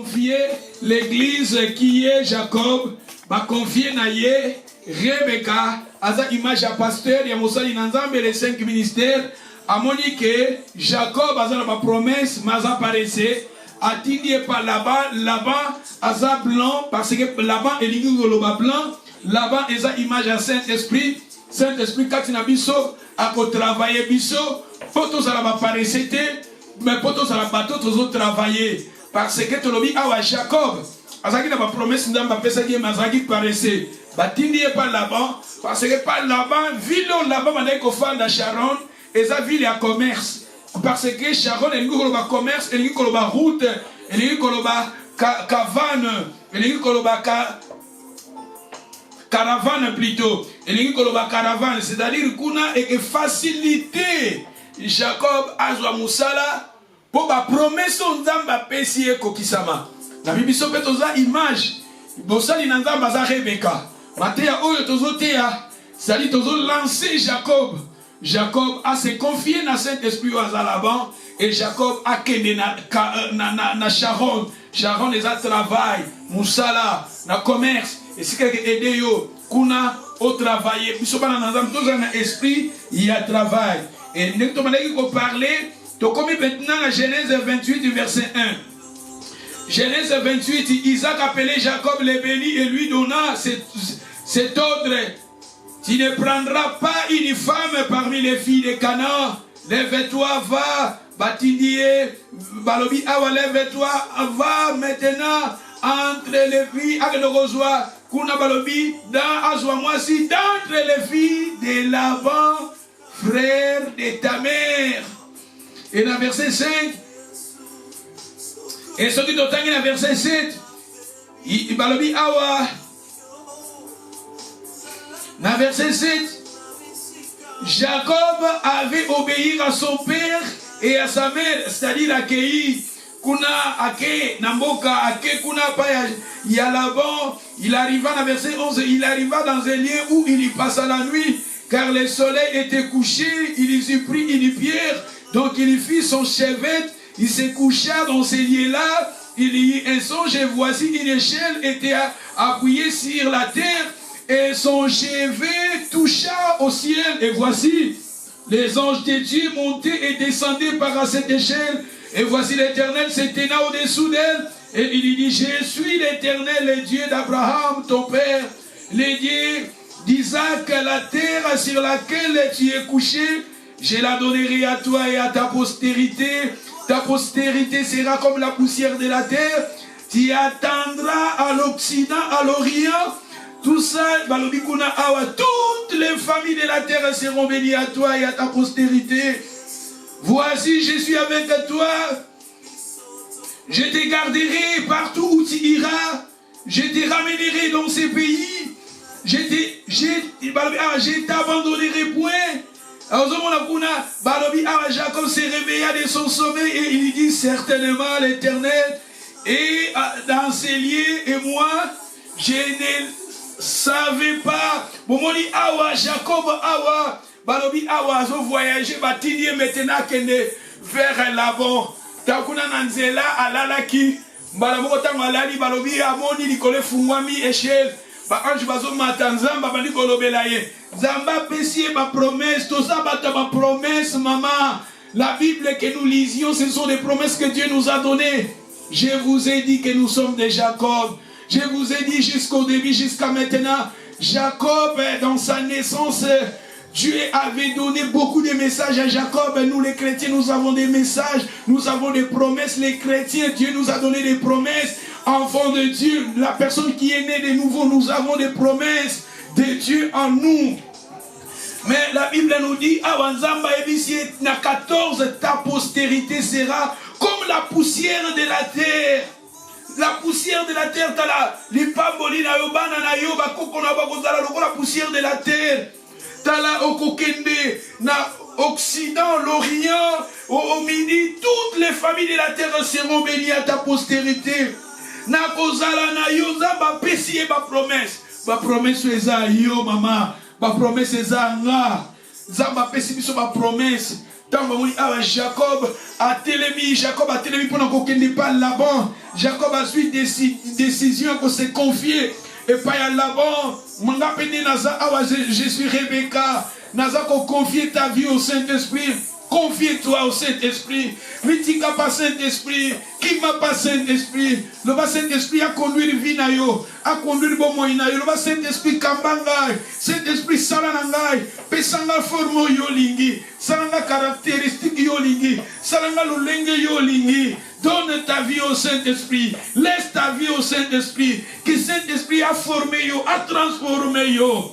confié l'église qui est Jacob, va confier naye Rebecca, aza image à pasteur, ya mosali nanzambe les 5 ministères, amoni que Jacob aza na promesse, mais apparaissait, attingé par Laban, aza blanc, parce que Laban est l'ingoloba blanc, Laban est image à Saint-Esprit, Saint-Esprit, quand il a biso, a travaillé biso, potos à la apparaissait, mais potos à la bateau, tous travailler, parce que tu l'as dit, ah ouais, Jacob, azaki na ba promesse ndamba pesa qui mazaki paraissait, batindi par Laban, parce que par Laban, ville Laban m'a dit qu'on fait dans Sharon, et sa ville à commerce. Parce que Sharon est une commerce, elle est une route, elle est une caravane, elle est une caravane plutôt, elle est une caravane, c'est-à-dire qu'on a et facilité Jacob Azwa Moussala pour la promesse d'Amba Pessie Kokisama. La Bible s'appelle une image, Bossali Nandamba za Rebecca, Matéa Oyo Tozotea, c'est-à-dire Tozo lancer Jacob. Jacob a se confié dans Saint-Esprit à Laban et Jacob a kené na Sharon. Sharon les a travail, Moussala, na commerce. Et si quelqu'un aide yo, kuna au travail. Nous sommes dans un esprit, il y a travail. Et nous avons parlé, tu commis maintenant la Genèse 28 verset 1. Genèse 28, Isaac appelait Jacob le béni et lui donna cet ordre. Tu ne prendras pas une femme parmi les filles de Canaan. Lève-toi, va, Batindier, Balobi, Awa, lève-toi, va maintenant entre les filles, avec le rosoir, Kuna Balobi, dans Azouamoisi, d'entre les filles de Laban, frère de ta mère. Et dans verset 5, et ce qui t'entend dans verset 7, Balobi, Awa, dans verset 7, Jacob avait obéi à son père et à sa mère, c'est-à-dire accueilli. Kuna ake namboka ake kuna pa ya Laban, il arriva dans verset 11, il arriva dans un lieu où il y passa la nuit, car le soleil était couché, il y prit une pierre, donc il y fit son chevet, il se coucha dans ce lieu-là, il y eut un songe et voici une échelle était appuyée sur la terre, et son chevet toucha au ciel. Et voici, les anges de Dieu montaient et descendaient par cette échelle. Et voici l'Éternel se tenant au-dessous d'elle. Et il lui dit, je suis l'Éternel, le Dieu d'Abraham, ton père, le Dieu d'Isaac, la terre sur laquelle tu es couché. Je la donnerai à toi et à ta postérité. Ta postérité sera comme la poussière de la terre. Tu attendras à l'Occident, à l'Orient. Tout ça, toutes les familles de la terre seront bénies à toi et à ta postérité. Voici, je suis avec toi. Je te garderai partout où tu iras. Je te ramènerai dans ces pays. Je t'abandonnerai point. Jacob se réveilla de son sommeil et il dit certainement l'Éternel est dans ces lieux et moi, je ne savais pas. Bomoni awa Jacob awa balobi awa zo voyager batini maintenant kende vers Laban. Takuna nanzela alalaki balamo tangalali balobi amoni likole fungwami échelle. Ba ange bazo matanzamba bandi kolobela ye. Zamba pesie ba promesse to ça ba promesse maman. La Bible que nous lisions, ce sont des promesses que Dieu nous a données. Je vous ai dit que nous sommes des Jacob. Je vous ai dit jusqu'au début, jusqu'à maintenant, Jacob, dans sa naissance, Dieu avait donné beaucoup de messages à Jacob. Nous les chrétiens, nous avons des messages, nous avons des promesses. Les chrétiens, Dieu nous a donné des promesses. Enfants de Dieu, la personne qui est née de nouveau, nous avons des promesses de Dieu en nous. Mais la Bible nous dit, Awanzamba Ebisi, na 14, ta postérité sera comme la poussière de la terre. La poussière de la terre, t'as la lipamboli na yobana na yoba koko na bakozala loko la poussière de la terre. T'as la okokende na Occident, l'Orient, au midi, toutes les familles de la terre seront bénies à ta postérité. Na kozala na yoza ba pesie ba promesse. Ba promesse eza yo mama, ba promesse eza nga. Zamba pesi biso ba promesse. Jacob a télémi pendant qu'on ne pas Laban. Jacob a suivi des décisions qu'on s'est confiées. Et pas à Laban. Je suis Rebecca. Naza qu'on confie ta vie au Saint-Esprit. Confie-toi au Saint-Esprit. Mitika pas Saint-Esprit. Qui m'a pas Saint-Esprit. Le Saint-Esprit a conduit le vinayo. A conduit le bon moïnayo. Le Saint-Esprit kambangai. Saint-Esprit salanangai. Pesanga formo yolingi. Salanga caractéristique yolingi. Salanga lulenge yolingi. Donne ta vie au Saint-Esprit. Laisse ta vie au Saint-Esprit. Que Saint-Esprit a formé yo. A transformé yo.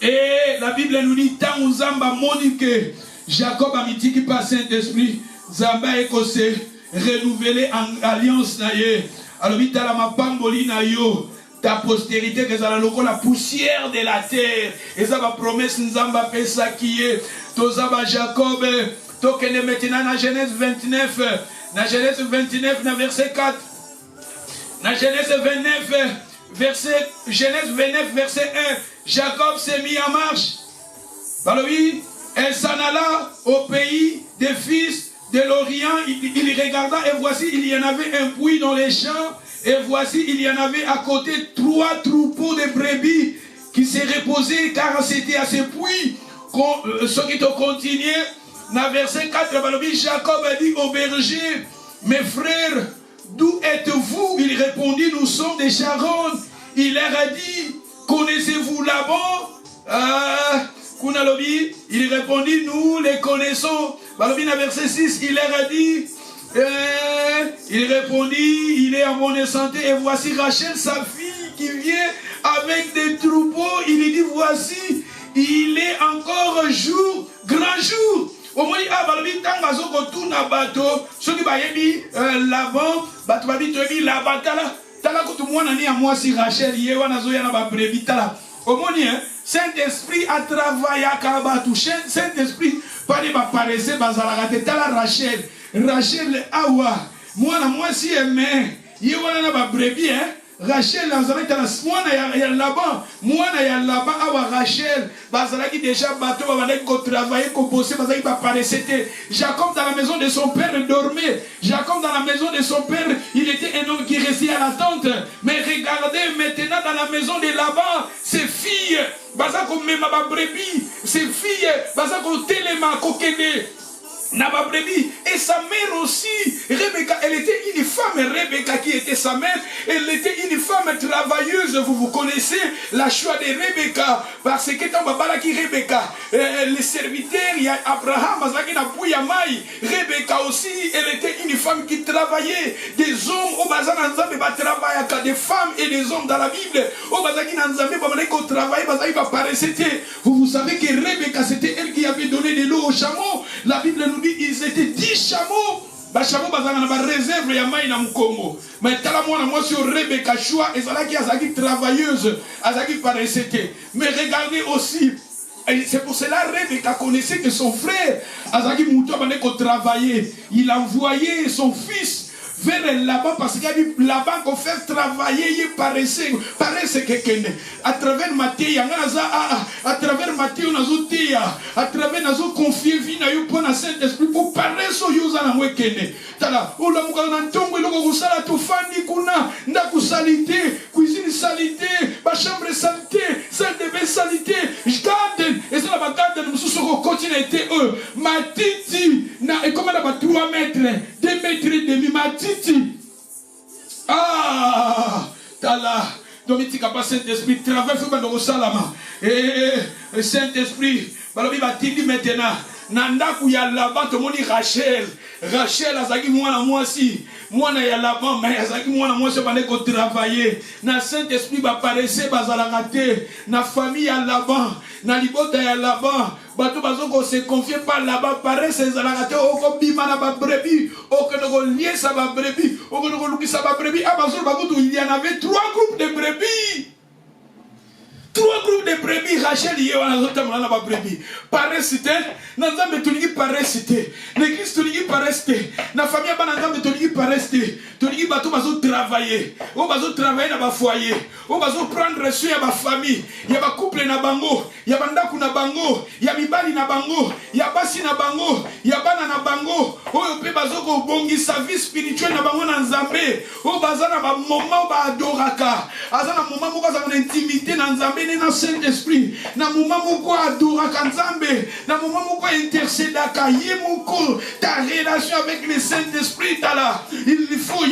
Et la Bible nous dit tant Zamba monique. Jacob a mis qui par Saint-Esprit, Zamba écossais, renouvelé en alliance naïe. Alors, vite à la mapamboli naïo, ta postérité, que ça la poussière de la terre. Et ça va promesse Nzamba pesa qui est. Tozaba Jacob, tokene maintenant dans Genèse 29. Dans Genèse 29, dans verset 4. Dans Genèse 29, verset 1. Jacob s'est mis en marche. Alors oui. Elle s'en alla au pays des fils de l'Orient. Il regarda et voici il y en avait un puits dans les champs. Et voici il y en avait à côté 3 troupeaux de brebis qui s'est reposé car c'était à ce puits ceux qui ont continué. Dans verset 4, Jacob a dit au berger, mes frères, d'où êtes-vous? Il répondit, nous sommes des Charonnes. Il leur a dit, connaissez-vous Laban? Il répondit, nous les connaissons. Balobi dans verset 6, il leur a dit, il répondit, il est en bonne santé. Et voici Rachel, sa fille, qui vient avec des troupeaux. Il lui dit, voici, il est encore jour, grand jour. Au moins, Balobi, tant bazo kotouna bateau, ceux qui bayebi Laban, bato babi tobi Laban tala kotu mwana ni a moi si Rachel yewana zo yana ba brevi tala. Au moins, Saint-Esprit a travaillé à Kabatou. Saint-Esprit, pas de m'apparaître, bazalagate, tala Rachel. Rachel, awa. Moi, si aimé, yewana ba brevi, hein. Rachel, Nazareth, moi, ya là-bas. Moi, ya là-bas, awa Rachel. Bazalaki déjà bateau, bazalaki ko travailler, ko bosser, bazalaki ba apparaître. Jacob dans la maison de son père dormait. Jacob dans la maison de son père, il était un homme qui restait à la tente. Mais regardez maintenant dans la maison de là-bas, ses filles. Bazako mema ba brebis, ses filles, bazako telema kokene. Et sa mère aussi, Rebecca, elle était une femme, Rebecca qui était sa mère, elle était une femme travailleuse, vous connaissez la choix de Rebecca, parce que dans Babala qui Rebecca, les serviteurs, il y a Abraham, Rebecca aussi, elle était une femme qui travaillait, des hommes, au Bazan Nzambe, travaillent, des femmes et des hommes dans la Bible, au Bazaki Nzambe, vous savez que Rebecca, c'était elle qui avait donné de l'eau au chameau, la Bible nous dit ils étaient 10 chameaux. Les chameaux bazana ba réserve ya mai na Mukongo. Mais tala moi sur Rebecca choix et ça qui azaki travailleuse, azaki paraissait. Mais regardez aussi, c'est pour cela Rebecca connaissait que son frère azaki Moutou bane ko travailler. Il envoyait son fils vers là-bas parce qu'il y a dit là-bas qu'on fait travailler, il paraissait quelqu'un. À travers Matthieu, à travers Matthieu, à travers Nazo confier vie na yo pour na Saint-Esprit pour parler sur yo za na mwekene. Tala, ola muka na ntongo loko kusala tofandi kuna, ndaku salité, cuisine salité, ba chambre salité, salle de bain salité, garden, et ça la garden mususu ko continuité eux. Matiti na et comment na ba 3 mètres, 2 mètres et demi matiti. Ah, tala. Donc il pas Saint-Esprit travaille sur le salama. Et Saint-Esprit, balobi batindi maintenant. Nanda kuya Laban to moni Rachel. Rachel azaki mwana mwasi. Mwana ya Laban mais azaki mwana mwasi bane ko travailler. Na Saint-Esprit ba paraître bazalaka te. Na famille ya Laban, na libota ya Laban. Bato bazoko se confier par là-bas paraît ces alagate oko bima na ba brebis, oko no lier sa ba brebis, oko no luki sa ba brebis. Abazol bagoto il y en avait 3 groupes de brebis. 3 groupes de brebis, Rachel y est en a ba brebis. Parasite, nanzambe toliki parasite. L'église toliki parasite. Na famille bananzambe toliki parasite. Tu dis bateau bazo travailler. On bazo travailler dans ba foyer. On bazo prendre soin ya ba famille. Ya ba couple na bango. Ya bandaku na bango. Ya mibali na bango. Ya basi na bango. Ya bana na bango. Oyo pe bazo ko bongi sa vie spirituelle na bango na Nzambe. O bazana ba moment ba adoraka. Azana moment moko za na intimité na Nzambe na Saint-Esprit. Na moment moko adoraka Nzambe. Na moment moko intercédaka ye moko ta relation avec le Saint-Esprit là. Il faut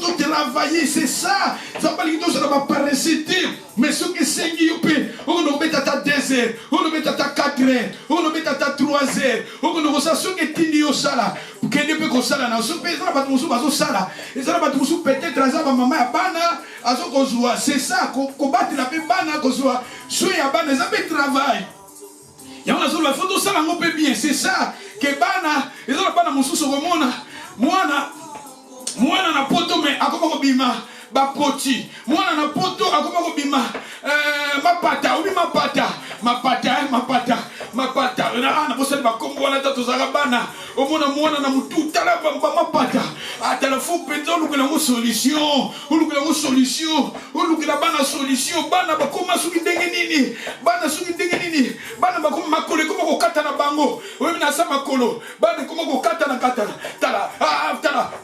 tout travailler, c'est ça. Ça pas les deux ça va paraître. Mais ce que c'est qui peut, on ne met à ta 2 heures, on ne met à ta 4 heures, on ne met à ta 3 heures, on ne ça ce que tu dis au sala. Que ne peut qu'on sala na so pesa ba musu bazo sala. Et ça ba musu peut-être à maman ya bana azo kozwa. C'est ça ko battre la pe bana kozwa. So ya bana ça peut travail. Il y a une photo ça on peut bien, c'est ça que bana et ça bana musu so komona. Mwana na poto me akoma ko bima ba poti. Mwana na poto akoma ko bima mapata na bosa ba kombo na tato za bana. Omona mwana na mutu tala ba mapata. Atala fu peto lu ko solution. Lu ko solution. Lu ko bana solution. Bana ba koma su ndenge nini? Bana su ndenge nini? Bana ba koma makolo koma ko kata na bango. Wewe na sama kolo. Bana koma ko kata na kata. Tala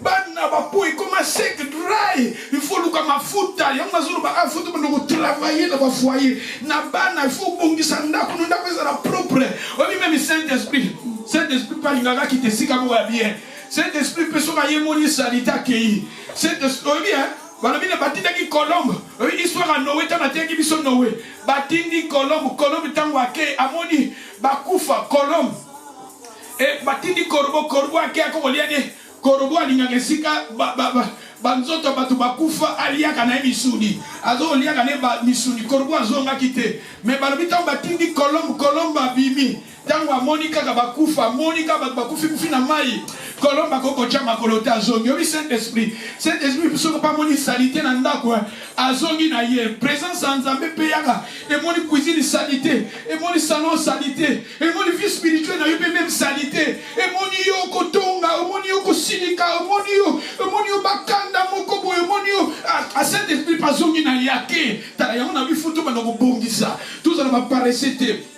bana ba poi koma sec dry. Il faut lu ka mafuta. Yango zulu ba afuta ba travailler dans ba foyer. Na bana il faut bongisa ndako ndako za propre. Oui même Saint-Esprit pas l'ingaka qui te sika mo bien. Saint-Esprit peut so maye moni salita kei. Saint-Esprit oui bien. Voilà bien batindi ki Colombe. Oui histoire à Noé ta mateki biso Noé. Batindi Colombe tango ake amoni bakufa Colombe. Et batindi corbeau ake akoliane. Corbeau alingaka sika banzoto batu bakufa aliaka na misuni azo liaka ne ba misuni korbo azonga kite mais balobita batindi Colombe abimi tango Monica ka bakufa Monica bakufi kufina mai Colombe koko chama kolota azongi obi Saint-Esprit soko pa moni salité na ndako azongi na ye présence en Nzambe pe yaka et moni cuisine salité et moni salon salité et moni vie spirituelle na yo pe même salité et moni yo kotonga moni yo kosilika moni yo bakanda moko boye moni yo a Saint-Esprit pas zongi na yake tala yango na bifuto bana ko bongisa tout ça va paraître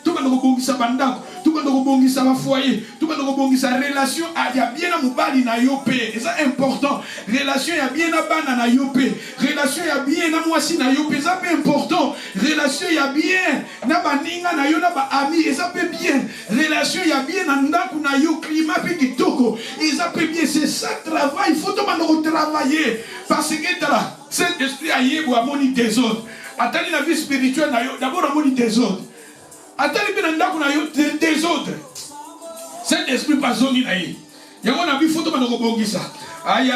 tout bana ko bongisa bandako tout bana ko bongisa ba foyer tout bana ko bongisa relation a ya bien na mobali na yo pe c'est ça important relation ya bien na bana na yo pe relation ya bien na mwasi na yo pe ça peu important relation ya bien na baninga na yo na ba ami ça peut bien relation ya bien na ndako na yo climat pe kitoko ça peut bien c'est ça travail il faut tout bana ko travailler parce que là Saint-Esprit a yebo amoni désordre atali na vie spirituelle na yo d'abord amoni désordre atali pe na ndako na yo désordre Saint-Esprit pas zongi na ye yango na bi foto bana ko bongisa aïe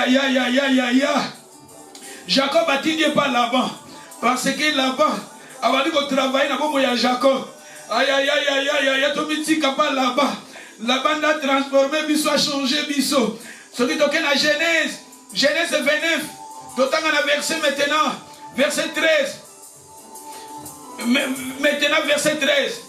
Jacob a dit pas Laban parce que Laban a dit qu'on travaille na bomo ya Jacob aïe to mitika pas Laban a transformé biso a changé biso ce qui toque na Genèse 29 totanga na verset maintenant verset 13 maintenant verset 13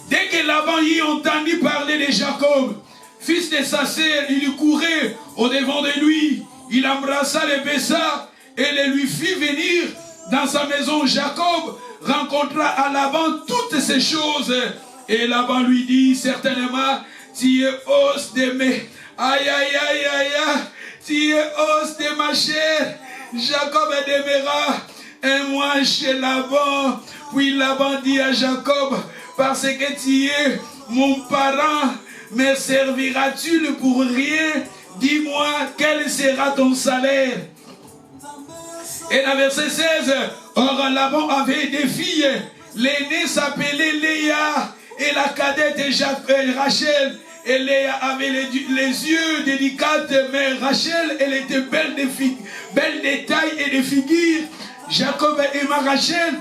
dès que Laban y entendit parler de Jacob fils de sa sœur, il courait au-devant de lui. Il embrassa, le baisa et le lui fit venir dans sa maison. Jacob rencontra à Laban toutes ces choses. Et Laban lui dit certainement, tu es os de mes... Aïe, tu es os de ma chair. Jacob demeura un mois chez Laban. Puis Laban dit à Jacob, parce que tu es mon parent, me serviras-tu pour rien? Dis-moi, quel sera ton salaire? Et dans verset 16, or Laban avait des filles. L'aînée s'appelait Léa et la cadette Rachel. Et Léa avait les yeux délicates, mais Rachel, elle était belle de taille et de figure. Jacob aima Rachel.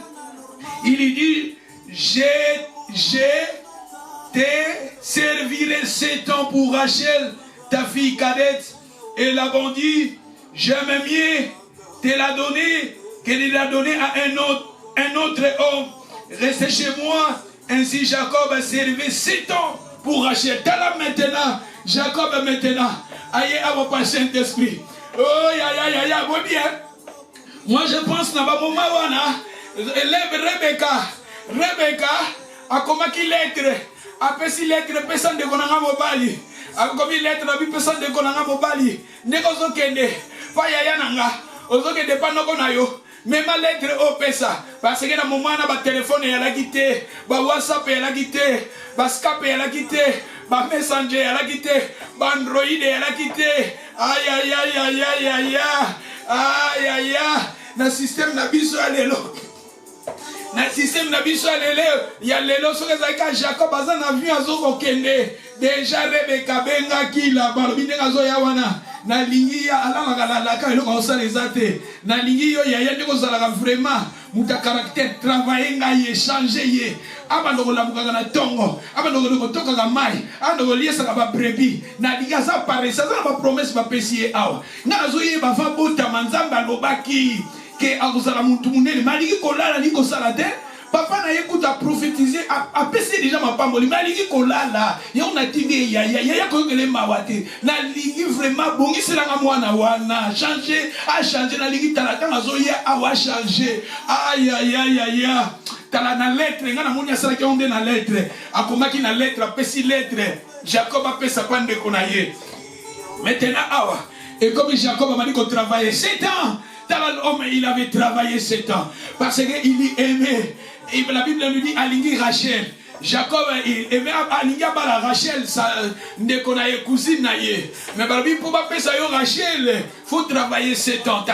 Il lui dit, je te servirai 7 ans pour Rachel, ta fille cadette. Et Laban dit, j'aime mieux te la donner que de la donner à un autre homme. Restez chez moi. Ainsi Jacob a servi 7 ans pour Rachel. T'as là maintenant, Jacob maintenant. Aïe à votre Saint-Esprit. Oh, ya, bon bien. Moi, je pense que Rebecca a commis lettre. Après si lettre, personne de Konanga Mobali. A commis lettre, personne de Konanga Mobali. Negozo Kende. Faya Yananga. Ozo Kende Panokonayo. Même ma lettre au pesa. Parce que dans le moment, on a téléphone et la quitté. WhatsApp et la quitté. Skype et la quitté. Messenger et la quitté. Android et la quitté. Aïe aïe aïe aïe aïe aïe. Aïe aïe aïe. Dans le système Nabiso Alelo. Dans le système Nabiso Alelo. Il y a Lelo sur les aïkas. Jacob Azan a vu Azoko Kende. Déjà Rebecca Benga qui là-bas. Binegazo Yawana. Na lingi ya alanga la ka eloko osala ezate na lingi yo ya ndeko zala vraiment muta caractère travailler ngai échanger ye abandoko la mukanga na tongo abandoko toka ga mai abandoko liesa ka ba brebis na liga za paresa za ba promesse ba pesier awa na zo ye ba va bota manzamba lobaki ke akuzala muntu munene maliki kolala liko sala te. Papa n'a écouté à prophétiser, à passer déjà ma femme. Il m'a dit que là, il y a un atelier, il y a que les mawate. Na ligi vraiment bon, il s'est là moi na wana changer, a changer na ligi talata na zoya a wa changer. Aïe aïe aïe aïe. Tala na lettre, ngana munya sala ki onde na lettre. Akomaki na lettre, a pesi lettre. Jacob a pesa pande konaye. Maintenant awa. Et comme Jacob m'a dit qu'on travaillait 7 ans. L'homme, il avait travaillé 7 ans. Parce qu'il aimait. Et la Bible nous dit Alingi Rachel. Jacob, il aimait Alingi Bala Rachel. Ne connaît cousine naïe. Mais la Bible, pour pas faire ça, Rachel, il faut travailler 7 ans.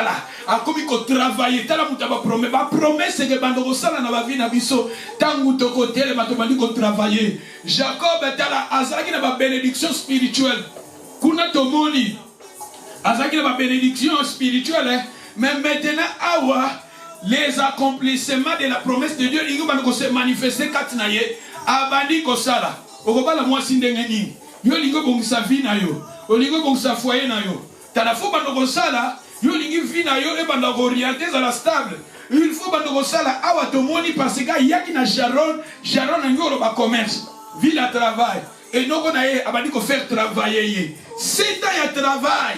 A comme il faut travailler. Tala mutaba promesse. Ma promesse, c'est que Bandoro Sala na ba vie na biso. Tangu to côté, le matomani qu'on travailler. Jacob, tala azaki na ba bénédiction spirituelle. Kuna tomoni. Azaki na ba bénédiction spirituelle. Mais maintenant, awa, les accomplissements de la promesse de Dieu, ils vont se manifester quand naye, abandi kosala. Okobala moi sindengeni. Yo lingo bongisa vie na yo. O lingo bongisa foyer na yo. Tala fo bando kosala, yo lingi vie na yo e bando orienter à la stable. Il faut bando kosala awa tomoni parce que yaki na Sharon na ngoro ba commerce, ville à travail. Et non on a abandi ko faire travailler. 7 ans ya travail.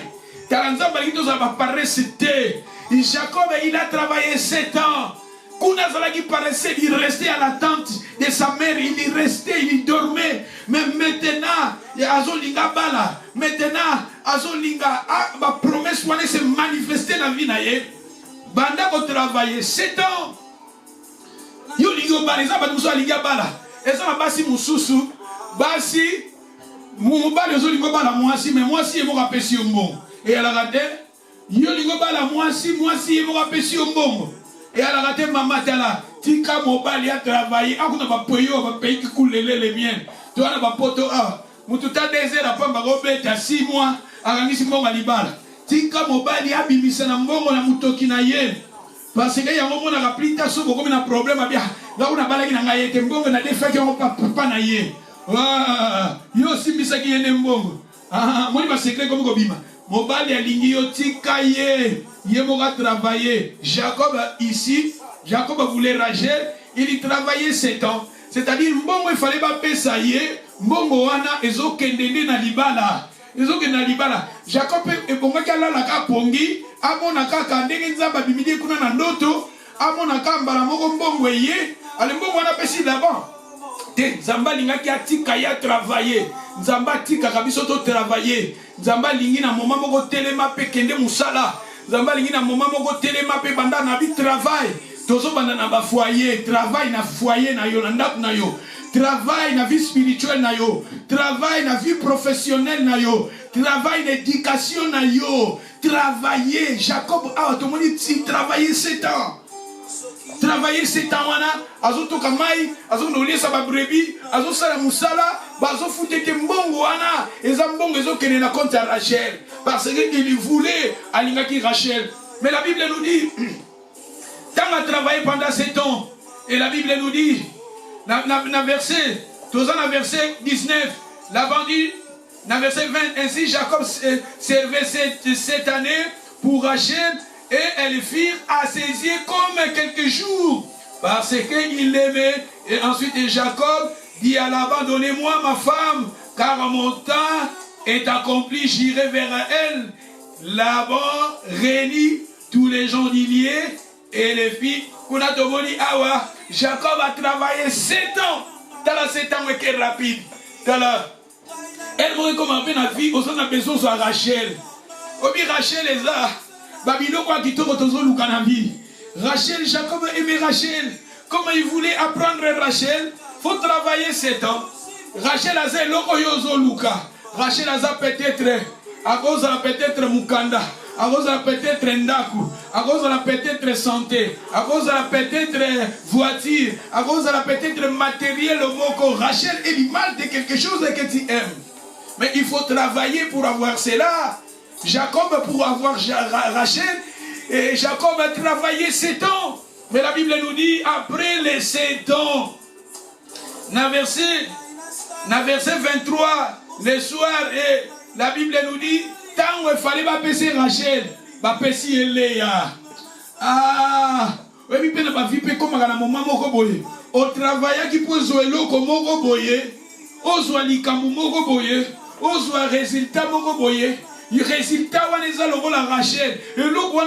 Jacob, il a travaillé 7 ans. Kuna Zalagi paraissait, il restait à la tente de sa mère, il restait, il dormait. Mais maintenant, Azolinga Bala, maintenant, Azolinga, ma promesse se manifester dans la vie. Banda ko travailler 7 ans. Yo lingo Bala, ça va nous Alinga Bala. Et ça va basi mususu, basi, Moubali Zolingo Bala, moi aussi, mais moi aussi, je me rappelle si bon. Et elle a raté, yo lingo bala moi si il m'a pêché au bon. Et elle a raté maman tala, tika mobali a travaillé, a kuna ba poyo ba pays qui coule les miens. Tu as ba poto a, mututa désert a pas ba robeta 6 mois, a ngisi mbonga libala. Tika mobali a bimisa na mbongo na mutoki na ye. Parce que ya mbongo na rapita so comme na problème bien. Là on a balaki na ngayete mbongo na defa ki on papa na ye. Yo simbisa ki yene mbongo. Moi ma secret comme gobima. Mobali alingi yo tika ye moga travailler. Jacob ici, Jacob voulait Rachel, il travaillait 7 ans. C'est-à-dire mbongo il fallait pas payer ça ye, mbongo wana ezo kendende na libala. Ezo kendende na libala. Jacob e bonga kala la ka pongi, amona kaka ndenge nzamba bimidi kuna na ndoto, amona kambala moko mbongo ye, ale mbongo wana pesi d'abord. Te Zamba linga ki atika ya travailler. Zamba tika kabiso to travailler. Zamba lingi na moment moko telema pe kende musala. Zamba lingi na moment moko telema pe banda na bi travail. Tozo banda na ba foyer, travail na foyer na yo na ndap na yo. Travail na vie spirituelle na yo. Travail na vie professionnelle na yo. Travail d'éducation na yo. Travailler. Jacob a tout le monde dit travailler 7 ans. Travailler 7 ans wana, azo toka mai, azo nolesa ba brebis, azo sala musala, bazo futete mbongo wana, eza mbongo ezo kene na compte à Rachel parce que il voulait alingaki Rachel. Mais la Bible nous dit tant a travaillé pendant 7 ans et la Bible nous dit na verset, tous en verset 19, la vendue na verset 20, ainsi Jacob servait cette année pour Rachel. Et elles firent à ses yeux comme quelques jours, parce qu'il l'aimait. Et ensuite Jacob dit à Laban, donnez-moi ma femme, car mon temps est accompli, j'irai vers elle. Laban réunit tous les gens d'Ilié et les filles. Jacob a travaillé 7 ans. Dans la 7 ans, c'est rapide. Elle m'a comme un peu la fille, on a besoin de Rachel. Obi Rachel est là. Babylone quoi qui tombe autour de Lukanavi. Rachel, Jacob aimait Rachel. Comment il voulait apprendre Rachel? Faut travailler 7 ans. Rachel a zé loko yozo Luka. Rachel a peut-être à cause de peut-être Mukanda. À cause de peut-être Ndaku, à cause de peut-être santé, à cause de peut-être voiture, à cause de peut-être matériel au moko. Rachel est l'image de quelque chose que tu aimes. Mais il faut travailler pour avoir cela. Jacob pour avoir Rachel, et Jacob a travaillé 7 ans. Mais la Bible nous dit après les 7 ans, dans verset 23, le soir, et la Bible nous dit tant il fallait pas passer Rachel, pas passer Léa. Ah, oui, mais pas vivre comme à la maman moko boye. Au travail qui peut jouer l'eau moko boye, au soit likamu moko boye, au soit résultat moko boye. Le résultat on est allé la Rachel. Et l'eau on a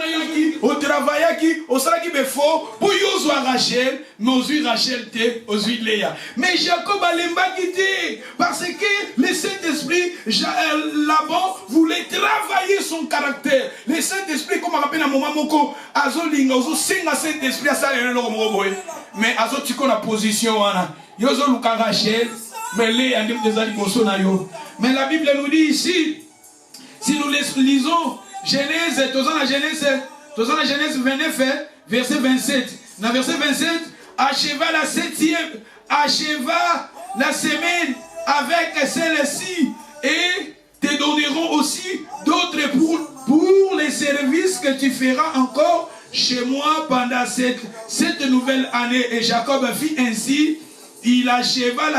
au travail qui au salaire qui me faut pour y soit Rachel, mais aux Rachel te aux Léa. Mais Jacob a l'embagité parce que le Saint-Esprit Laban voulait travailler son caractère. Le Saint-Esprit comme on rappelle à moment moko azolinga ozo singa Saint-Esprit à ça le boy. Mais azo tu connais la position wana. Yozo luka Rachel, mais Léa ndim des aliboso na yo. Mais la Bible nous dit ici. Si nous lisons Genèse 29, verset 27. Dans verset 27, acheva la semaine avec celle-ci et te donneront aussi d'autres pour les services que tu feras encore chez moi pendant cette nouvelle année. Et Jacob fit ainsi, il acheva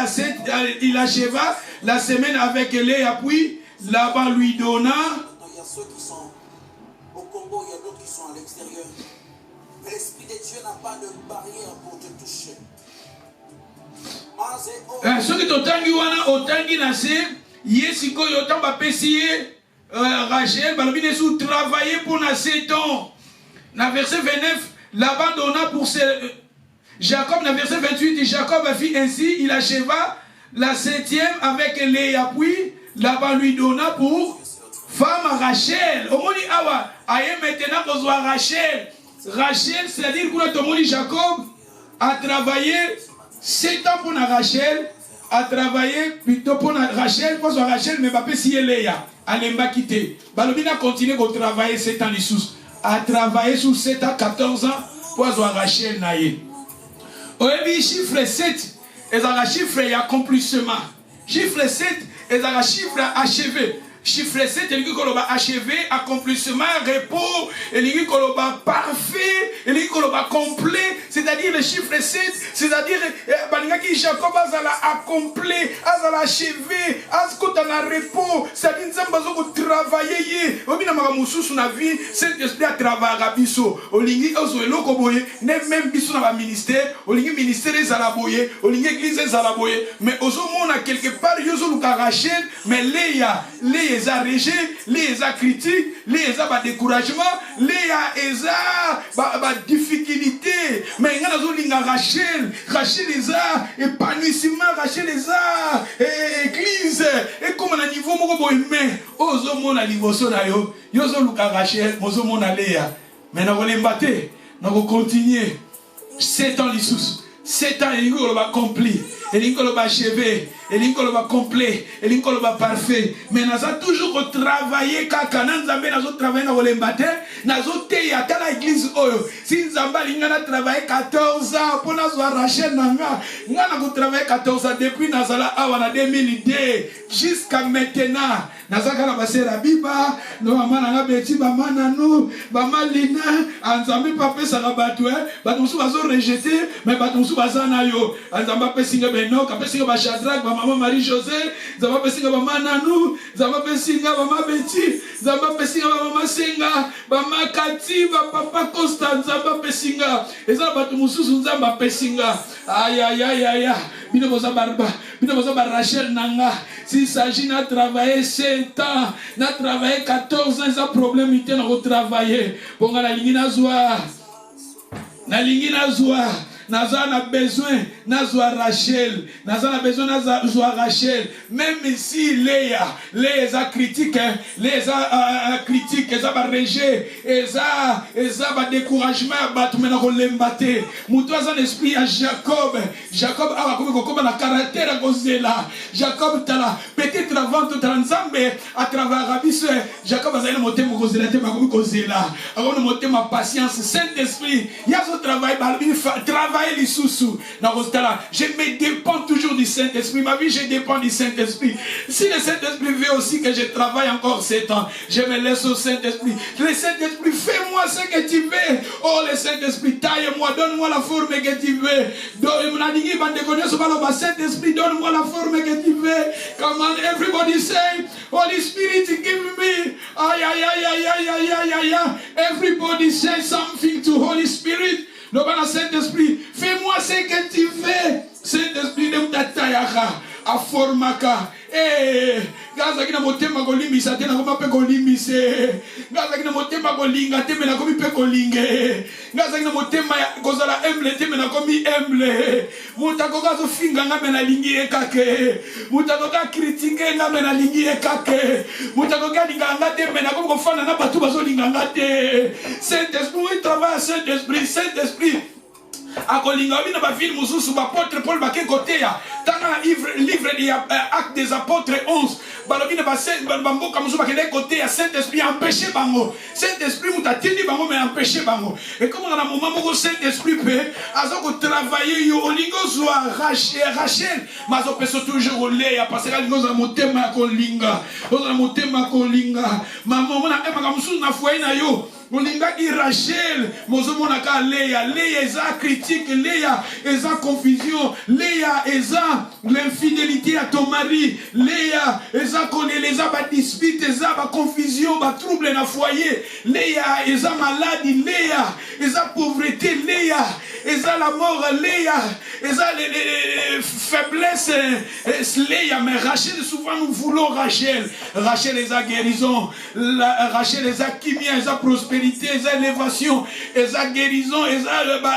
la semaine avec Léa, puis Laban lui donna. Il y a ceux qui sont au Congo, il y a d'autres qui sont à l'extérieur. Mais l'Esprit de Dieu n'a pas de barrière pour te toucher. Ceux qui t'otangi wana otangi nase yesiko yotan ba pesiye Rachel balobine sous travailler pour na 7 ans. Dans verset 29, Laban donna pour Jacob, dans verset 28, Jacob fit ainsi, il acheva la 7e avec Léa, puis Laban lui donna pour femme Rachel. Au moni awa, aye maintenant qu'on soit Rachel. Rachel, c'est-à-dire que Jacob a travaillé 7 ans pour Rachel, a travaillé plutôt pour Rachel, pour Rachel, mais pas si Léa, elle m'a quitté. Balobina continue à travailler 7 ans sous, a travaillé sous 7 ans, 14 ans pour Rachel naïe. Au chiffre 7, et un chiffre d'accomplissement. Chiffre 7 est un chiffre achevé. Chiffre 7, il dit qu'on va achever, accomplissement, repos, il dit qu'on va parfait, il dit qu'on va complet, c'est-à-dire le chiffre 7, c'est-à-dire que Jacob a accompli, a achevé, a repos, c'est-à-dire que travailler, on a mis dans vie, cet esprit a travaillé à Bisso, on dit même Bisso dans le ministère, on dit ministère est à la boye, on dit église est à la boye, mais au moins quelque part, il y a Rachel, mais Léa les a rejetés, les a critiques, les a découragement, les a difficulté. Mais il y a Rachel, Rachel les a épanouissement, Rachel les a église. Et comme on a niveau mon humain, ozo mon a niveau sonayo, yozo luka Rachel, mozo mon a Léa. Mais nous allons battre, nous allons continuer. 7 ans l'issous, 7 ans il va accompli. Il va achevé, il va complet, il va parfait. Mais nous avons toujours travaillé quand nous avons travaillé dans le matin, nous avons travaillé à l'église. Si nous avons travaillé 14 ans pour nous arracher, nous avons travaillé 14 ans depuis nous avons 2002 jusqu'à maintenant. Nous avons passé la Bible, nous avons fait maman nanou, maman lina, nous avons pas fait ça rabatoué, nous avons rejeté, mais nous avons fait ça nayo, nous avons fait non, quand on va Shadrach, maman Marie-José, Zamba Pessinga maman Nanou, Zamba Pessinga maman Betty, Zamba Pessinga maman Senga, maman Kati, papa Constant, Zamba Pessinga, et Zamba Tumusu, Zamba Pessinga. Aïe aïe aïe aïe. Bino boza Rachel Nanga. S'il s'agit de travailler 7 ans, de travailler 14 ans, c'est un problème, il tient à retravailler. Bon, la ligne na zoa. Naza a besoin Nazwa Rachel. Naza a besoin Nazwa Rachel. Même si Léa a critique, Léa a critique, elle a rejet, elle a découragement, elle a l'embâté. Moutois un esprit à Jacob. Jacob a comme la caractère à cause de là. Jacob tala peut-être avant tout Nzambe à travers Rabis. Jacob a un moté cause de la thème à cause de là. Avant de monter ma patience, Saint-Esprit, il y a ce travail, les sous-sous. Je me dépends toujours du Saint-Esprit. Ma vie, je dépends du Saint-Esprit. Si le Saint-Esprit veut aussi que je travaille encore 7 ans, je me laisse au Saint-Esprit. Le Saint-Esprit, fais-moi ce que tu veux. Oh, le Saint-Esprit, taille-moi, donne-moi la forme que tu veux. Saint-Esprit, donne-moi la forme que tu veux. Come on, everybody say, Holy Spirit, give me. Aïe, aïe, aïe, aïe, aïe, aïe, aïe, aïe, aïe. Everybody say something to Holy Spirit. Le Saint-Esprit, fais-moi ce que tu veux. Saint-Esprit, ne m'tatayaka, a formaka. Eh, gaza kina motema golimisa tena koma pe golimise. Gaza kina motema golinga teme na komi pe golinge. Gaza kina motema kozala emble teme na komi emble. Mutako gazo finga ngame na lingi ekake. Mutako ga critique ngame na lingi ekake. Mutako ga linga ngate me na komi kofana na batu bazo linga ngate. Saint-Esprit travaille, Saint-Esprit. A kolinga bina ba film mususu ba apôtre Paul ba ke côté ya tanga livre des actes des apôtres 11 balobina ba mboka mususu ba ke côté ya Saint-Esprit empêcher bango Saint-Esprit mutatindi bango mais empêcher bango et comme on a un moment moko Saint-Esprit peut azoko travailler yo olingo zwa Rachel mazo peso toujours Léa parce que lingo za motema kolinga oza motema kolinga maman mona ema mususu na foyer na yo Molinga qui Rachel, Mozomonaka Léa, Léa eza critique, Léa eza confusion, Léa eza l'infidélité à ton mari, Léa eza connaît les ba dispute, eza ba confusion, ba trouble na foyer, Léa eza maladie, Léa eza pauvreté, Léa eza la mort, Léa eza les faiblesses, Léa, mais Rachel souvent nous voulons Rachel eza guérison, Rachel eza kimia, eza prospérité, eza élévation, eza guérison, eza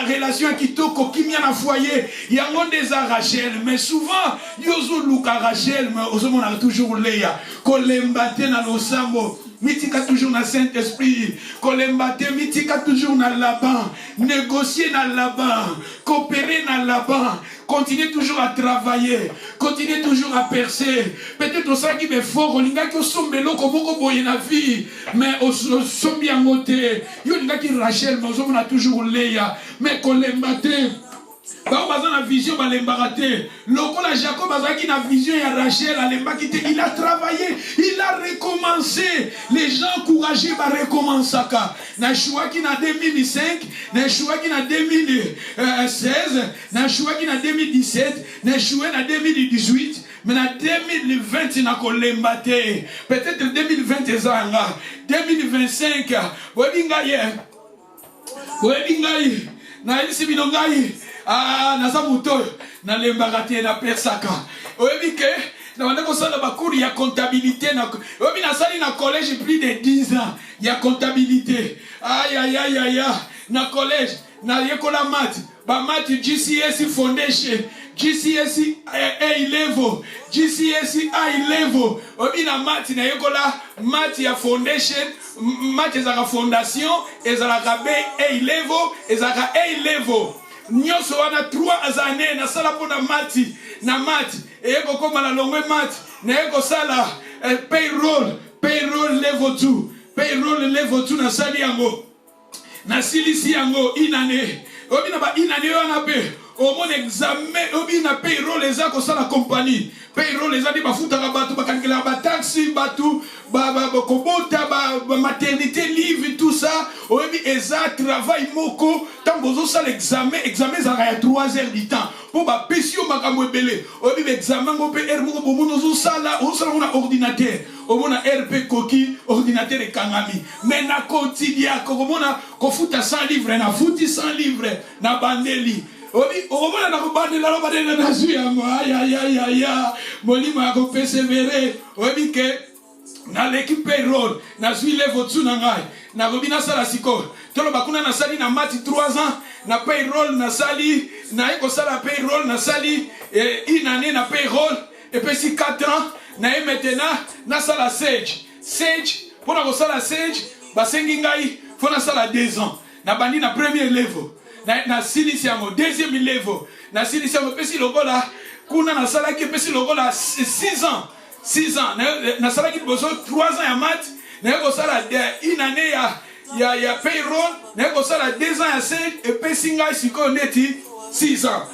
relation qui toko kimia na foyer. Yango des Rachel, mais souvent yozo luka Rachel, mais on a toujours Léa. Kolembate na losambo. Mitika toujours na Saint-Esprit. Kolembate mitika toujours na Laban. Négocier na Laban. Coopérer na Laban. Continuez toujours à travailler. Continuez toujours à percer. Peut-être au sein qui est fort. On a qui sombe loko moko boye na vie. Mais au sombi en côté. Yon a qui Rachel. Mais on a toujours Léa. Mais kolembate. La vision le Jacob a vision et Rachel il a travaillé, il a recommencé. Les gens courageux va recommencer. Na choix qui na 2005, na choix qui na 2016, na choix qui na 2017, na choix na 2018. Mais en 2020, il n'a pas l'embâté. Peut-être 2020, 2025, ah, naza muto na lembagate na persaka. Oyebi ke na wanda ko sala bakuri ya comptabilité na oyebi na sali na collège plus de 10 ans ya comptabilité. Aïe aïe aïe aïe na collège na yekola math ba math GCSE foundation GCSE A level GCSE high level oyebi na math na yekola math ya foundation math ezaka fondation ezaka B A level ezaka A level. Nyoso wana 3 années na sala pona mati na mati eko koma na longwe mati na eko sala payroll level 2 na sali yango na silisi yango inane obi na ba inane wana pe au mon examen obi na payroll eza ko sala compagnie payroll eza di bafuta ka batu bakangela ba taxi batu kobota maternité livre tout ça oyebi eza travail moko tant bozo sala examen za ya 3 heures du temps pour ba pesio makambo ebele oyebi examen ngo pe heure moko bomono zo sala na ordinateur omona RP koki ordinateur ekangami mais na quotidien komona kofuta 100 livres na futi 100 livres na bandeli obi omona na kobandela lo badela na zuya mo ya molima ya persévérer oyebi ke na l'équipe payroll na suis les votu na ngai na robina sala siko tolo bakuna na sali na mati 3 ans na payroll na sali na eko sala payroll na sali une année na payroll et puis si 4 ans na maintenant na sala sage pour na sala sage basengi ngai faut na sala 2 ans na bandi na premier level na silisi yango deuxième level na silisi yango pesi lokola kuna na sala ki pesi lokola 6 ans 6 ans na sala ki boso 3 ans ya mat na ko sala une année ya payroll na ko sala 2 ans ya sage et pesi ngai siko neti 6 ans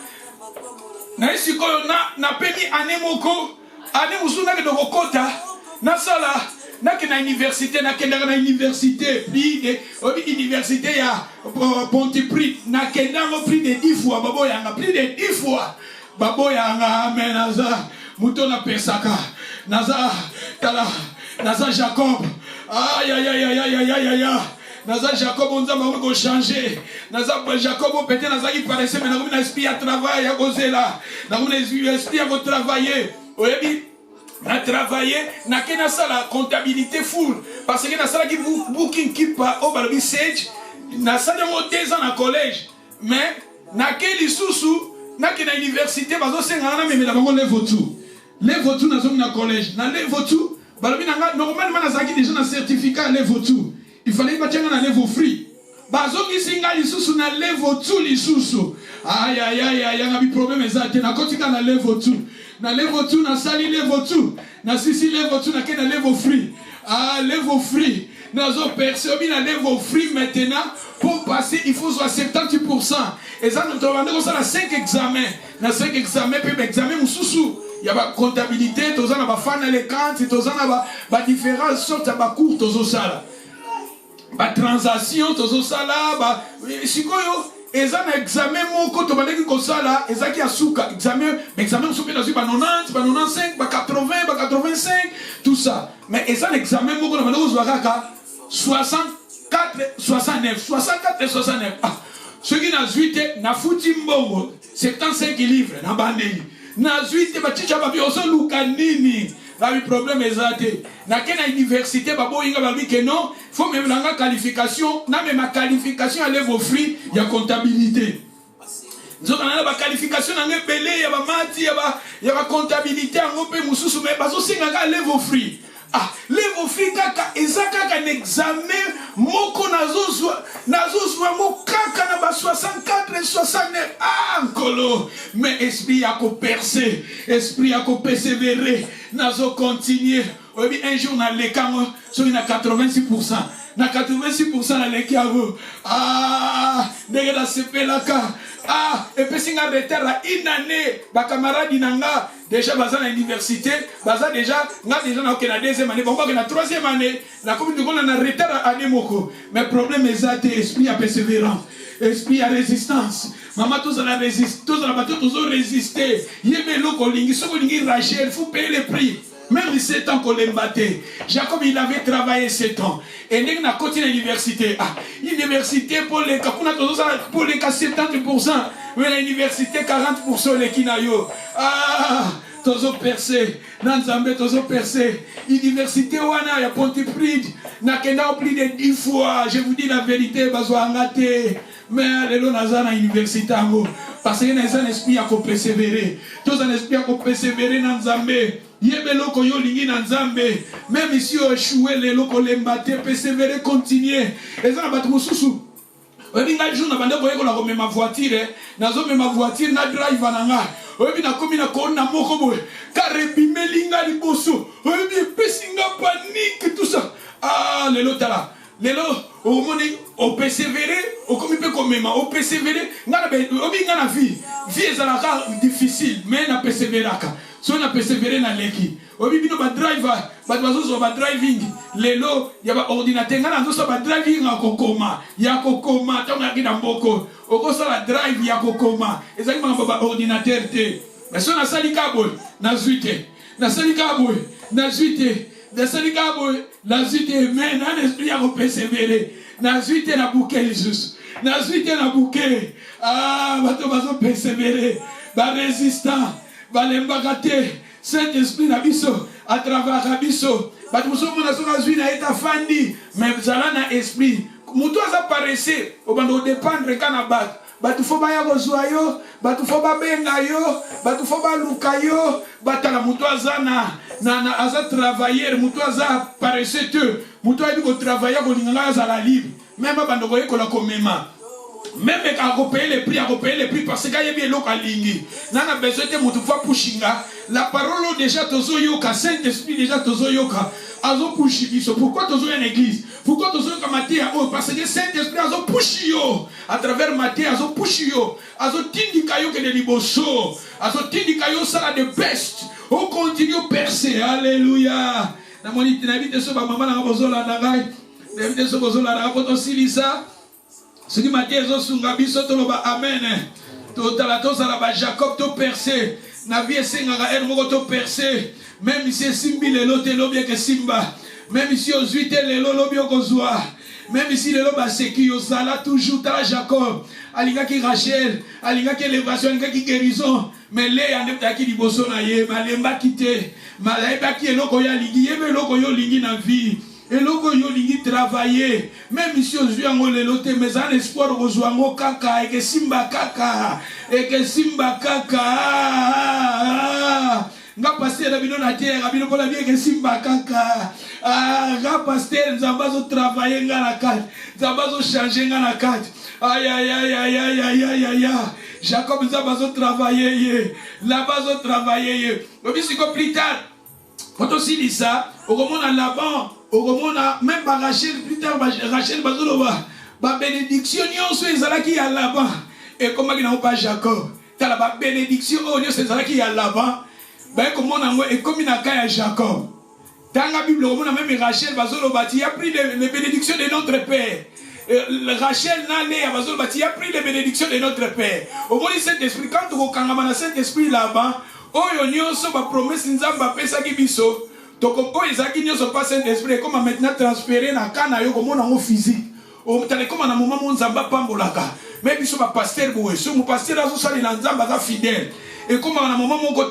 na siko na peni année moko année musuna ke doko kota na sala na université na kendaka na université plus de université ya Pontypridd na kendanga plus de 10 fois baboyanga plus de 10 fois baboyanga mais naza mutona pesaka naza tala naza Jacob aïe naza Jacob on va ko changer naza Jacob peut-être naza qui paraissait mais na esprit à travail à causer là na esprit à travailler oyebi na travailler na kena sala comptabilité full parce que na sala ki booking keep au balobi sage na sala mo 2 ans na collège mais na keli susu na kena université bazo senga na memela bango level 2 na zo na collège na level 2 balobi na normalement na zaki déjà na certificat level 2 il fallait battre na level 3 bazo ki singa lisusu na level 2 lisusu aïe na bi problème ezate na kotika na level 2 na level 2 na sali level 2 na sisi level 2 na kena level 3 level 3 na zo percebi na level 3 maintenant pour passer il faut soit 70% et ça nous demande comme ça na 5 examens na 5 examens puis examen mususu ya ba comptabilité tozana ba fana les comptes tozana ba différentes sortes ba cours tozo sala ba transaction tozo sala ba sikoyo eza na examen moko to baleki ko sala eza ki asuka examen sope na ba 90 ba 95 ba 80 ba 85 tout ça mais eza na examen moko na baleki ko kaka 64 et 69 ce qui na zuite na futi mbongo 75 livres na bandeli na zuite ba chicha ba bioso lukanini la problème ezate na kena université babo inga ba que non faut même la qualification na même ma qualification à level free ya comptabilité nzoka na ba qualification na ngebele ya ba mati ya ba comptabilité ngo pe mususu me bazo singa ka level free level free kaka ezaka ka examen moko nazozwa mo kaka na ba 64 et 69 nkolo mais esprit ya ko percer esprit ya ko persévérer nazo continuer obi un jour na lekango so na 86% na 86% na lekiago ndenge na sepelaka et puis singa retard à une année ba camarade nanga déjà baza na université baza déjà na na deuxième année bongo na troisième année na comme de na retard année moko mais problème ezate esprit à persévérance esprit à résistance maman tous à la résistance tous à la bateau tous résister yebe loko lingi soko lingi racher il faut payer le prix. Même 7 ans qu'on l'a battu. Jacob, il avait travaillé 7 ans. Et il a continué l'université. L'université pour les cas 70%. Mais l'université 40% les kinayo. Tozo percé. Nanzambe tozo percé. L'université wana ya Pontypridd. N'a kenda plus de 10 fois. Je vous dis la vérité, bazo angate. Mais les nazana université ango. Parce qu'il y a un esprit à persévérer. Tous un esprit à persévérer dans Zambé. Yebelo ko yo lingi na Nzambe. Même ici au échoué les loko lembate persévérer continuer. Et ça ba mususu. Obi nga jour na bande ko yeko la ko ma voiture, nazo me ma voiture na drive na nga. Obi na komi na ko na moko boy. Karepime linga liboso. Obi pesinga panique tout ça. Lelo tala. Lelo au moni au persévérer, au komi pe komema, au persévérer, ngana be obi ngana vie. Vie ezalaka difficile, mais na persévéraka. Si on a persévéré dans l'équipe, Obi bino ba driver, ba bazo ba driving. Lelo ya ba ordinateur ngana nzo ba driving akokoma. Ya kokoma tonga kina mboko. Okosa la drive ya kokoma. Ezali ba ordinateur te. Mais so na sali kaboy na zuite. Na sali kaboy na zuite. Na sali kaboy na zuite mais na esprit ya ko persévérer. Na zuite na bouquet Jesus. Na zuite na bouquet. Ah, bato bazo persévérer. Ba résistant. Ba lembagate. Saint-Esprit na biso à travers Rabiso. Bato muso mona so na zuite na eta fandi. Mais zala na esprit. Mutu aza paressé. Obando dépendre kana bat. Batu fo ba ya kozwa yo, batu fo ba benga yo, batu fo ba luka yo, batala mutu aza na aza travailler, mutu aza paresseux, mutu ayi ko travailler ko lingala za la libre. Même bando ko ekola komema. Même quand on paye les prix parce qu'il y a bien l'eau lingi. Nana besoin de mutu fa pushinga. La parole déjà tozo yoka, Saint-Esprit déjà tozo yoka. Azo pushikiso. Pourquoi tozo en église? Pourquoi tozo yoka Matthieu? Parce que Saint-Esprit azo pushio. À travers Matthieu azo pushio. Azo tindika yo que de liboso. Azo tindika yo sala de best. On continue percer. Alléluia. Na moni tinabite so ba mama na bozola na ngai. Tinabite so bozola na poto silisa. Ce qui m'a dit, amen. Jacob to percé. Navi sengara el moko to percé. Même ici simbi le lote lobie que simba. Même ici aux huit le lobie kozwa. Même ici le loba seki osala toujours tala Jacob. Alinga ki Rachel, alinga ki élévation, alinga ki guérison. Mais les andepta ki liboso na ye, malemba kite. Malaeba ki eloko ya lingi, yebe eloko yo lingi na vie. Et logo yo lingi travailler. Même ici aux yeux en le lote, mais en espoir aux yeux kaka et que simba kaka et que simba kaka. Nga pasteur abino na terre, abino pour la vie que simba kaka. Nga pasteur zambazo travailler nga na kat, zambazo changer nga na kat. Aïe aïe aïe aïe aïe aïe aïe aïe. Jacob zambazo travailler, là-bas travailler. Mais si plus tard, quand on dit ça, au moment à Laban. Même Rachel, plus tard, Rachel, ba bénédiction, nyonso ezalaki ya Laban. Et comment il n'a pas Jacob? T'as la bénédiction, oh, nyonso ezalaki ya Laban. Ben, comment on a, et comme il n'a qu'à Jacob. Dans la Bible, on a même Rachel, il a pris les bénédictions de notre Père. Rachel n'a il a pris les bénédictions de notre Père. Au moins, Saint-Esprit, quand on a Saint-Esprit là-bas, oh, nyonso ba promesse nzamba pesa ki biso. Donc, oh, Isaac ne sont pas Saint-Esprit, comme maintenant transféré dans le cas de physique. Comme un moment où Nzamba Pambolaka. Mais il y a un pasteur, mon pasteur a Nzamba fidèle. Et comme un moment où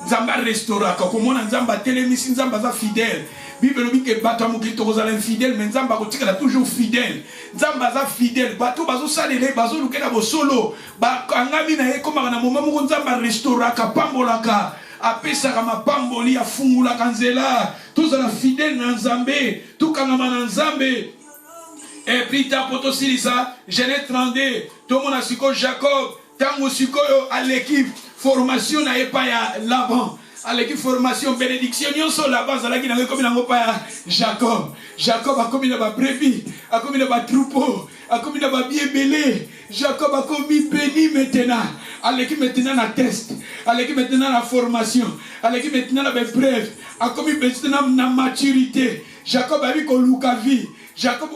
Nzamba restaura, comme on a Nzamba télémis, Nzamba fidèle. Bible dit que Bato Amukito est infidèle, mais Nzamba est toujours fidèle. Nzamba est fidèle. Bato Bazo Salele, Bazo Lukena Bosolo. Bakangami na comme un moment où Nzamba restaura, Pambolaka. Apesaka mapamboli ya fungula kanzela tous la fidèle na Nzambe tout kangama na Nzambe. Et plus tard poto silisa Genèse 32 tout mon asiko Jacob tango sikoyo à l'équipe formation na epa ya Laban à l'équipe formation bénédiction nyonso Laban zalaki na comme na ngopa ya Jacob a commis na ba brebis a commis na ba troupeau a commis na ba bien belé. Jacob a commis béni maintenant. À l'équipe maintenant la test, à l'équipe maintenant la formation, à l'équipe maintenant la preuve, à commis maintenant la maturité. Jacob a vu qu'on louka vie. Jacob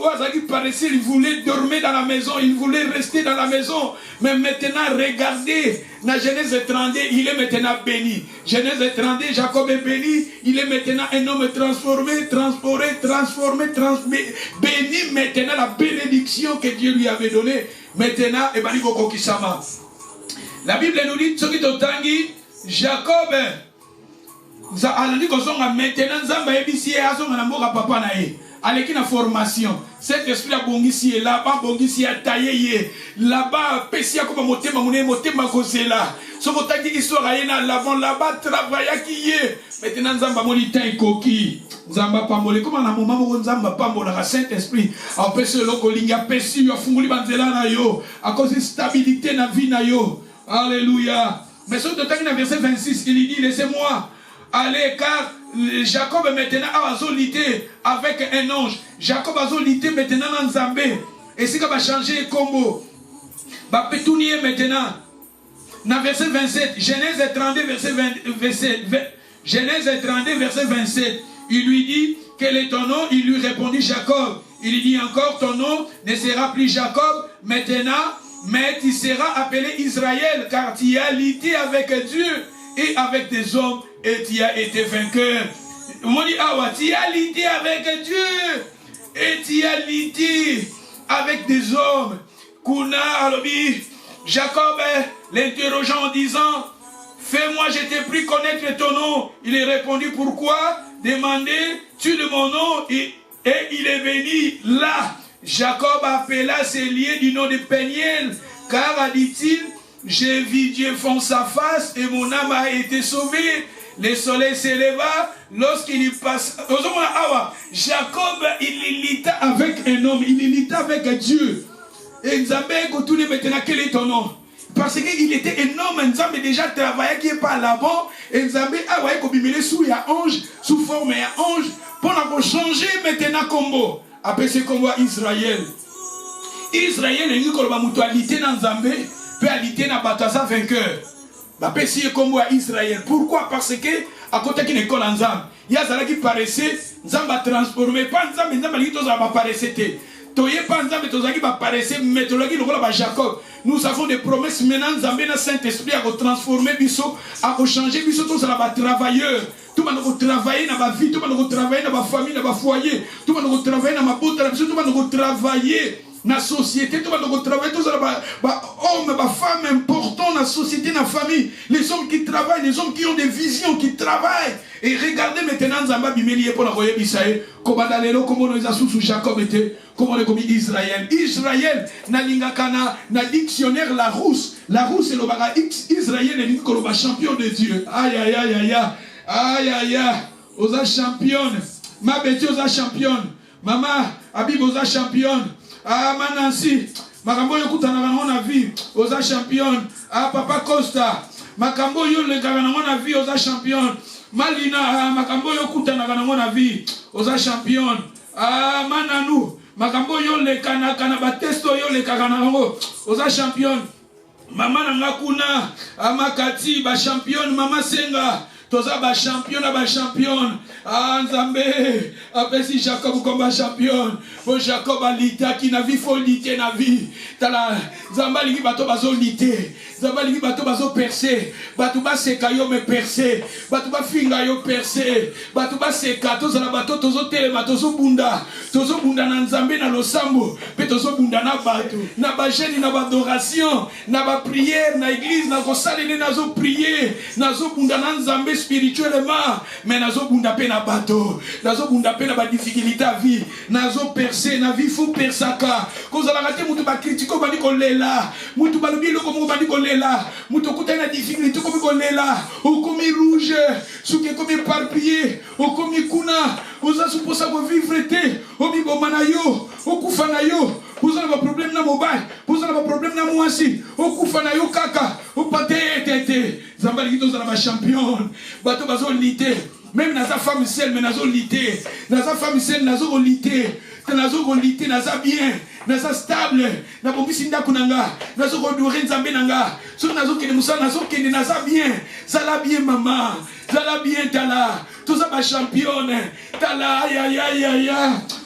paraissait, il voulait dormir dans la maison, il voulait rester dans la maison. Mais maintenant, regardez, dans Genèse 32, il est maintenant béni. Genèse 32, Jacob est béni, il est maintenant un homme transformé, béni maintenant la bénédiction que Dieu lui avait donnée. Maintenant, Ebaniko Kisama. La Bible nous dit, ce qui est au tangi, Jacob, maintenant, Zamba ebisi a son amour à papa nae. Avec une formation, cet esprit a bongisi là-bas, bongisi a taillé là-bas, pessia comme motema kozela. Ce mot tangi histoire aïna l'avant là-bas, travailla qui est. Maintenant, Zamba molita et coquille. Zamba pamole, comme un moment où Zamba pamole, la Saint-Esprit, a pesé le coling, a pesé, a funguli banzela na yo, à cause de stabilité na vie na yo. Alléluia. Mais sur le temps, dans verset 26, il dit, laissez-moi aller, car Jacob maintenant a zolité avec un ange. Jacob a zolité maintenant dans Zambé. Et c'est qu'il va changer le combo. Va pétounier maintenant. Dans verset 27, Genèse 32, verset Genèse 32, verset 27. Il lui dit, quel est ton nom? Il lui répondit Jacob. Il lui dit encore, ton nom ne sera plus Jacob maintenant, mais tu seras appelé Israël, car tu as lutté avec Dieu et avec des hommes et tu as été vainqueur. On dit, ah ouais, tu as lutté avec Dieu et tu as lutté avec des hommes. Kuna alobi, Jacob l'interrogeant en disant, fais-moi, je t'ai pris connaître ton nom. Il est répondu, pourquoi? Demandez-tu de mon nom? Et il est venu là. Jacob appela ses liens du nom de Péniel, car, a dit-il, j'ai vu Dieu fond sa face et mon âme a été sauvée. Le soleil s'éleva lorsqu'il y passe. Jacob, il lutta avec un homme, il lutta avec Dieu. Et Nzambé, maintenant, quel est ton nom? Parce qu'il était un homme, Nzambé déjà travaillait qui est pas là-bas. Et Nzambé a ouais, comme sous ange, sous forme à ange, pour changer maintenant combo. Après ce combo Israël. Israël est une mutualité dans Nzambé, peut aliter dans Batasa vainqueur. Après ce combo à Israël. Pourquoi? Parce que à côté d'une école en Nzambé, il y a ça qui paraissait, Nzambé transformé, pas Nzambé, Nzambé qui apparaissait. Nous avons des promesses maintenant, le Saint-Esprit a transformé, a changé, tous les travailleurs. Tout le monde travailler dans ma vie, tout le monde travailler dans ma famille, dans ma foyer, tout le monde travailler dans ma botte, tout le monde travailler dans la société, tout le monde travailler, tous les hommes, les femmes importants dans la société, dans la famille, les hommes qui travaillent, les hommes qui ont des visions, qui travaillent. Et regardez maintenant, Zamba Bimeli pour la royaume Israël, comment nous avons sous Jacob était, comment on est comme Israël. Israël, na lingakana, na dictionnaire la rousse est le baga Israël est le champion de Dieu. Aïe aïe aïe aïe aïe aïe aïe, osa championne, ma Betty osa championne, maman Abib osa championne, ah Manansi, makambo yokutana na vie, osa championne, ah Papa Costa, makambo yo le gana na vie osa championne. Malina, makambo yo kutana na vie, osa championne. Ah Mananou, makambo yo le kana batesto yo le kaganango, osa championne. Mama nanga kuna, amakati ba championne, mama senga. Toza ba championne, ah Nzambe, apesi Jacob comme ba championne, bon Jacob a lita qui na vie faut liter na vie, tala Zamba lingi bato bazo liter, Zamba lingi bato bazo percer, bato ba seka yo me percer, bato ba finga yo percer, bato ba seka toza na bato tozo telema tozo bunda na Nzambe na losambo, pe tozo bunda na bato, na ba jeune na ba adoration, na ba prière na église na kosalene nazo prier, nazo bunda na Nzambe spirituellement, mais nazo bunda pe na bato, nazo bunda pe na ba difficulté à vie, nazo percer na vie faut persaka, koza la raté mutu ba critiquer ba diko lela, mutu ba lobi loko mo ba diko lela, mutu kuta na difficulté ko ko lela, o komi rouge, souke komi parpillé, o komi kuna, oza supposa ko vivre te, o mi bo manayo, o kufa na yo, vous avez un problème dans mobile, vous avez un problème dans moi aussi, o kufa na yo kaka, o pate tete, Zamba liki toza na champion, bato bazo lité, même dans sa femme seule, mais nazo lité, dans sa femme seule nazo lité, nazo lité, naza bien, naza stable, na bomisi ndako nanga, nazo kodore Nzambe nanga, so nazo kene musa nazo kene naza bien, zala bien maman, zala bien tala, toza ba championne, tala aïe aïe aïe aïe,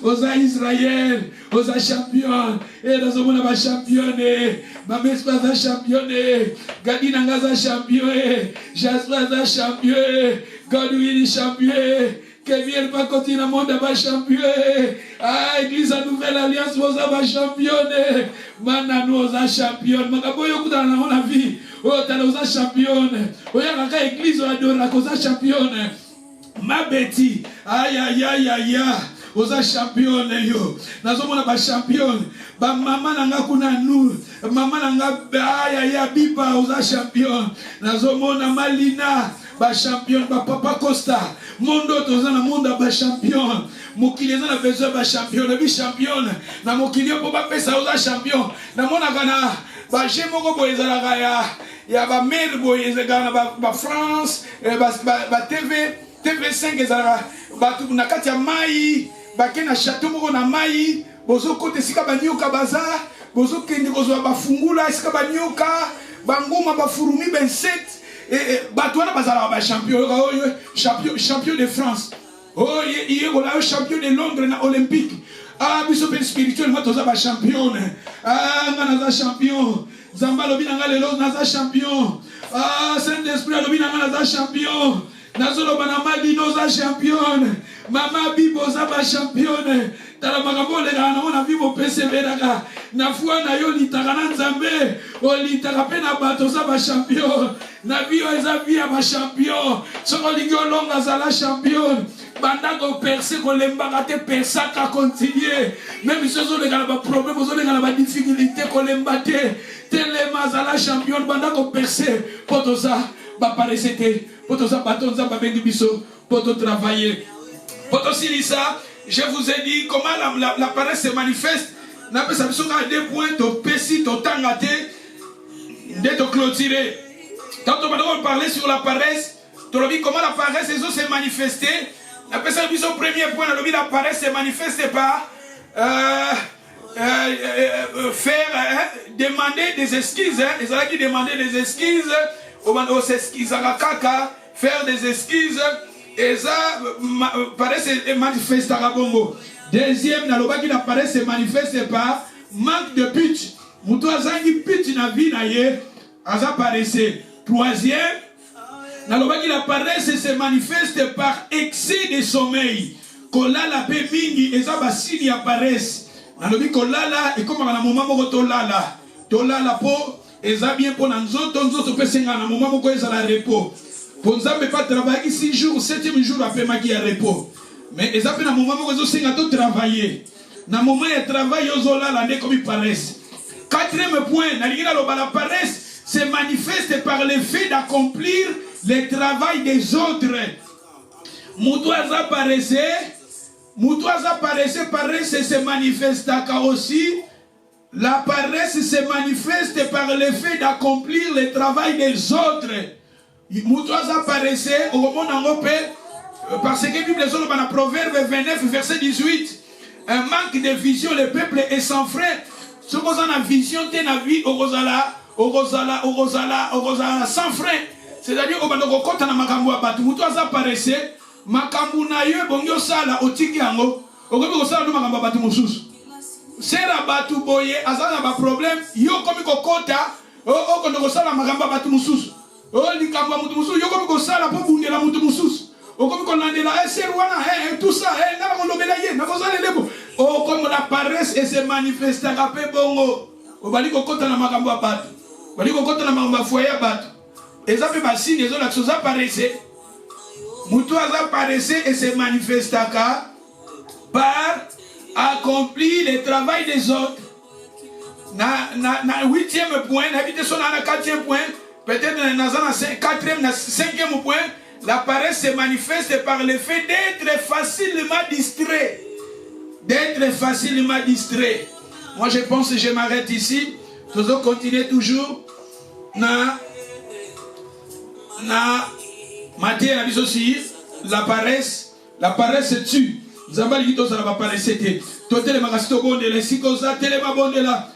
oza Israël, oza champion, et nazo mona ba championne, ma mespa za championne, Gadi nanga za championne, Jasper za championne, Godwin champion, Kevin va continuer à monter à champion. Ah, Église à Nouvelle Alliance, vous avez championne. Manano, vous avez championne. Magaboyo, vous avez la vie. Oh, tu as championne. Oh, il y a la Église, vous avez championne. Ma Betty, aïe, aïe, aïe, aïe. Oza championne yo. Nazomona ba championne. Ba mama nanga kuna nous. Mama nanga aïe aïe biba oza championne. Nazomona Malina ba championne ba Papa Costa. Mondo toza na monde ba championne. Mokili na besoin ba championne bi championne. Na mokili po ba pesa oza championne. Na mona kana ba jemoko boezala ya ba mère boezala ba France ba TV5 ezala ba na kati ya mai. Bakena château moko na mai, bozo kote sika banyoka baza, bozo kende kozwa bafungula sika banyoka, bangoma bafurumi benset, Batouana bazala ba champion de France. Oh, il est champion de Londres na Olympique. Ah, biso ben spirituel moi toza ba champion. Ah, ngana za champion. Zamba lobi na lelo na za champion. Ah, Saint-Esprit lobi na za champion. Nazolo bana madino za champion. Mama bibo za ba champion. Tala makambo le kana na bibo perseveraka. Na foi na yo litaka na Nzambe. O litaka pe na bato za ba champion. Na bio eza via ba champion. Soko ligio longa za la champion. Banda ko percer ko lembaka te persaka continuer. Même si zo le kana ba problème, zo le kana ba difficulté ko lembate. Telema za la champion banda ko percer. Potoza ba paresete. Potoza batonza ba bengi biso. Poto travailler. Poto silisa. Je vous ai dit comment la paresse se manifeste. N'a pas ça à 2 points, au pessi, au tangate, d'être clôturé. Quand on va parler sur la paresse, tu as vu comment la paresse s'est manifestée. N'a pas ça au premier point, la paresse se manifeste par faire demander des excuses. Ils ont qui demander des excuses, faire des excuses. Et ça, paresse se manifeste à Bongo. Deuxième, la paresse se manifeste par manque de pitch. Moutou azangi pitch na vie na ye, aza paresse. Troisième, la paresse se manifeste par excès de sommeil. Kolala pe mingi, eza basini ya paresse. Nalobi kolala, et comme na moment moko tolala. Tolala po, eza bien po na nzoto pe senga na moment moko eza la repos. Pour nous ne pas travailler 6 jours, 7e jour après maki à repos. Mais ils appellent un moment où ils ont travaillé. Dans le moment où ils travaillent, ils ont l'année comme ils paraissent. 4e point, la paresse se manifeste par le fait d'accomplir le travail des autres. Moutouaza paresse, paresse se manifeste aussi. La paresse se manifeste par le fait d'accomplir le travail des autres. Moutouaza paresse, au moment où parce que la Bible est dans le Proverbe 29, verset 18. Un manque de vision, le peuple est sans frein. Ce qu'on a vision, tu as vie, sans frein. C'est-à-dire, au moment où tu as makambo abatu, Moutouaza paresse, makambo na yo, bongyo sala, otiki yango, okomi kosala no makambo abatu mosusu. Sera batu boye, azana ba problème, yo komi kokota, okondo kosala makambo abatu mosusu. Oh, likambo mutu mususu, yo komi kosala po bundela mutu mosusu. Comme on a dit là, tout ça, comme la paresse et se manifeste à peu bongo. On va dire qu'on compte dans la magambo à battre. On va dire qu'on compte dans la magambo à foyer à battre. Et ça fait passer les autres choses à paresser. Moutouaz a paressé et se manifeste par accomplir le travail des autres. Na 8e point, na 4e point, peut-être dans la 4e, 5e point. La paresse se manifeste par le fait d'être facilement distrait. D'être facilement distrait. Moi je pense que je m'arrête ici. Nous allons continuer toujours. Na matière aussi. La paresse tue. Zambali qui la paresse était. Totel magasito bonde la sikosa telema bonde la.